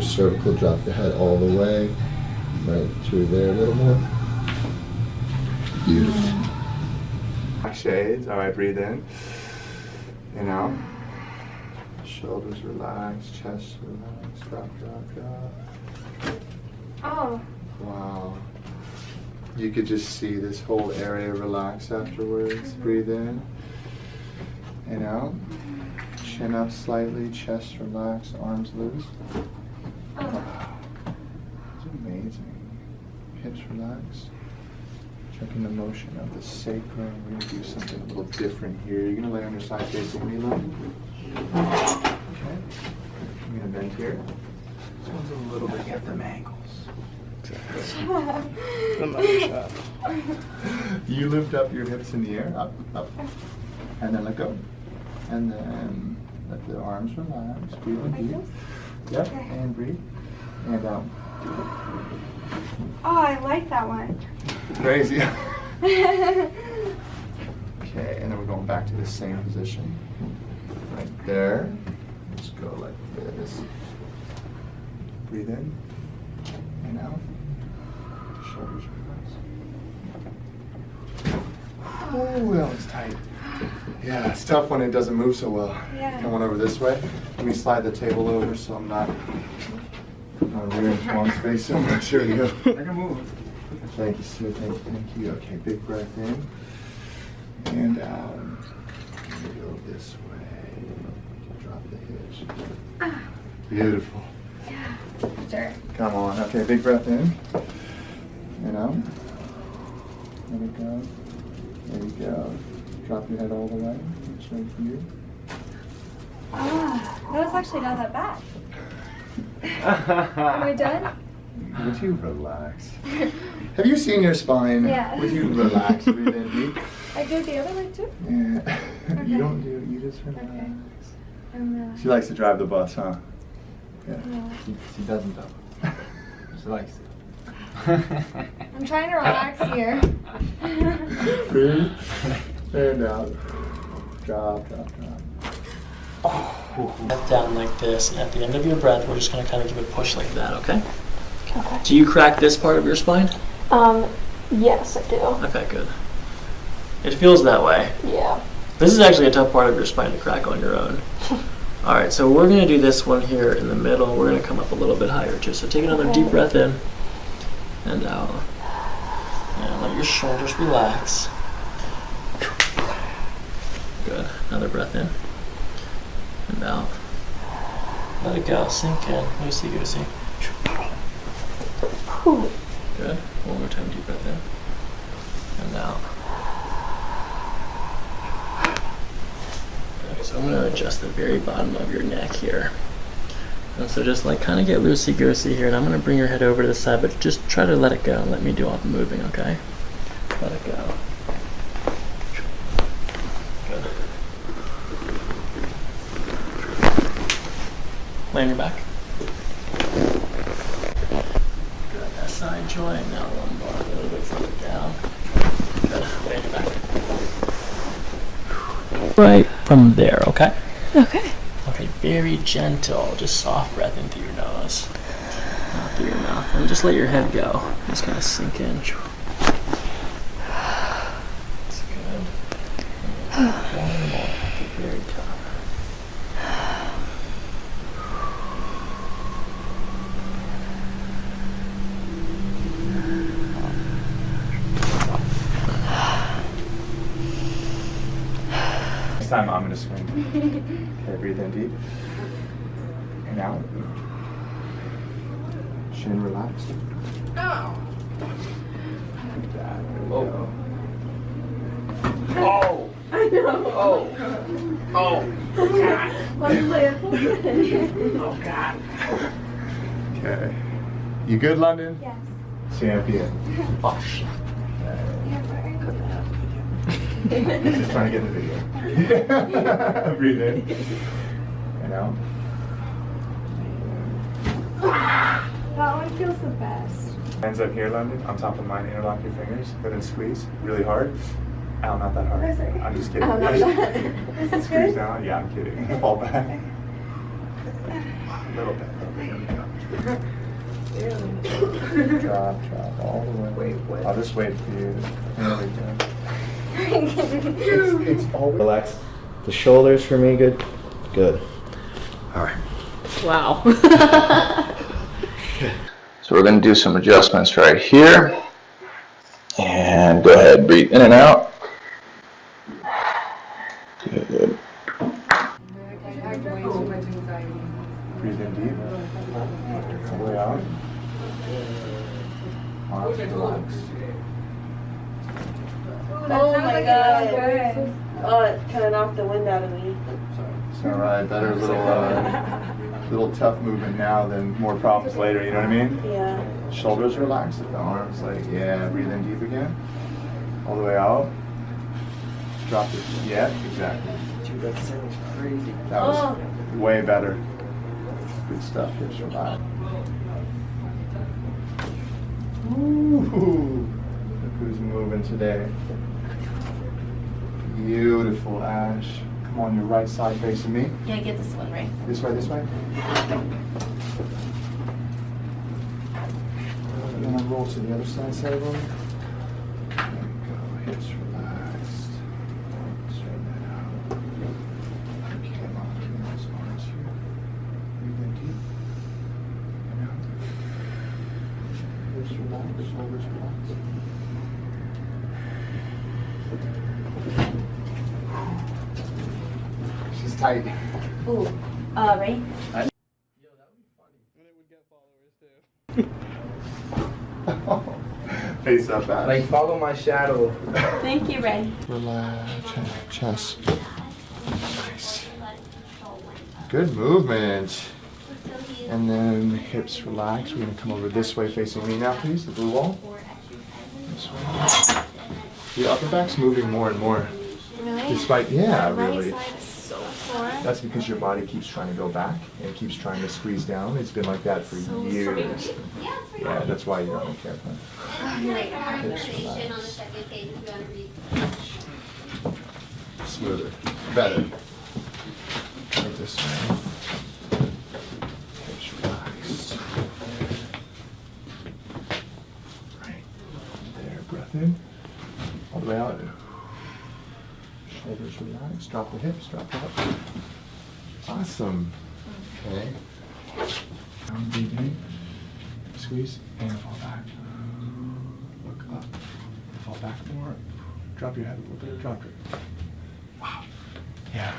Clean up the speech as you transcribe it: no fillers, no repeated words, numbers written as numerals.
Cervical, drop the head all the way, right through there a little more. Beautiful. Shades, all right, breathe in and out. Shoulders relax, chest relax, drop, drop, drop. Oh. Wow. You could just see this whole area relax afterwards. Breathe in and out. Chin up slightly, chest relax, arms loose. It's amazing. Hips relax. Checking the motion of the sacrum. We're going to do something a little different here. You're going to lay on your side facing me, love. Okay. I'm going to bend here. This one's a little bit get them angles. You lift up your hips in the air, up, up, and then let go. And then let the arms relax. Breathe in deep. Yep, okay. And breathe. And out. Oh, I like that one. Crazy. Okay, and then we're going back to the same position. Right there. Let's go like this. Breathe in and out. Shoulders relax. Oh, that was tight. Yeah, it's tough when it doesn't move so well. Yeah. Come on over this way. Let me slide the table over so I'm not rearing small space. So make sure you go. I can move. Thank you, sir. Thank you. Okay, big breath in and out. And go this way. Drop the hips. Beautiful. Yeah. Sure. Come on. Okay, big breath in and out. Let it go. There you go. Drop your head all the way. It's right for you. Ah, that was actually not that bad. Am I done? Would you relax? Have you seen your spine? Yeah. Would you relax? Breathe in deep. I do it the other way too? Yeah. Okay. You don't do it. You just relax. Okay. I'm relaxed. She likes to drive the bus, huh? Yeah. Yeah. She doesn't though. She likes it. I'm trying to relax here. Breathe. And out. Drop, drop, drop. Breath down like this, and at the end of your breath, we're just going to kind of give a push like that, okay? Okay. Do you crack this part of your spine? Yes, I do. Okay, good. It feels that way. Yeah. This is actually a tough part of your spine to crack on your own. All right, so we're going to do this one here in the middle. We're going to come up a little bit higher too. So take another deep breath in and out. And let your shoulders relax. Good. Another breath in and out. Let it go. Sink in. Loosey goosey. Good. One more time. Deep breath in and out. Okay, so I'm going to adjust the very bottom of your neck here. And so just like kind of get loosey goosey here, and I'm going to bring your head over to the side, but just try to let it go and let me do all the moving, okay? Let it go. Good. Lay on your back. Good. That side joint, now lumbar a little bit further down. Good. Lay on your back. Right from there, okay? Okay. Okay, very gentle, just soft breath into your nose, not through your mouth, and just let your head go. Just kind of sink in. That's good. One more. At the very top. Next time I'm gonna swing. Okay, breathe in deep. And out. Chin relaxed. Oh. Like that. There we go. Oh! I know. Oh! Oh! Let me play it. Oh God! Okay. You good, London? Yes. Champion. Oh shit! He's just trying to get in the video. Breathe in. And out. That one feels the best. Hands up here, London. On top of mine, interlock your fingers. Go ahead and squeeze really hard. Ow, not that hard. Oh, sorry. I'm just kidding. Oh, not that. Is this Squeeze good? down. Yeah, I'm kidding. Fall back. A little bit. There we go. drop all the way. Wait, what? I'll just wait for you. There we go. It's always relax. The shoulders for me, good. Good. All right. Wow. So we're going to do some adjustments right here. And go ahead, breathe in and out. Good. Breathe in deep. All the way out. Arms relax. Oh my god. Oh, it kind of knocked the wind out of me. It's all right. Better little tough movement now than more problems later. You know what I mean? Yeah. Shoulders relaxed. The arms yeah. Breathe in deep again. All the way out. Drop it. Yeah, exactly. Dude, that sounds crazy. That was way better. Good stuff. Hips relax. Ooh. Look who's moving today. Beautiful, Ash. Come on, your right side facing me. Yeah, get this one right. This way, this way. And then I roll to the other side, Sarah. There we go. Hips relaxed. Straighten that out. Okay, locking those arms here. Breathe in deep. And out. Hips relaxed, shoulders relaxed. She's tight. Ooh. Ready? Face up, Ash. Like, follow my shadow. Thank you, Ray. Relax, chest. Nice. Good movement. And then hips relax. We're gonna come over this way facing me now, please. The blue wall. This way. The upper back's moving more and more. Really? Despite, yeah, really. Right side is so sore. That's because your body keeps trying to go back and it keeps trying to squeeze down. It's been like that for years. Yeah, that's why you're on the care plan. Hips relax. Smoother. Better. Like this way. Hips relaxed. Right. There, breath in. All the way out. Shoulders relaxed. Drop the hips, drop that. Awesome. Okay. Down, breathe in. Squeeze and fall back. Look up. Fall back more. Drop your head a little bit. Drop it. Wow. Yeah.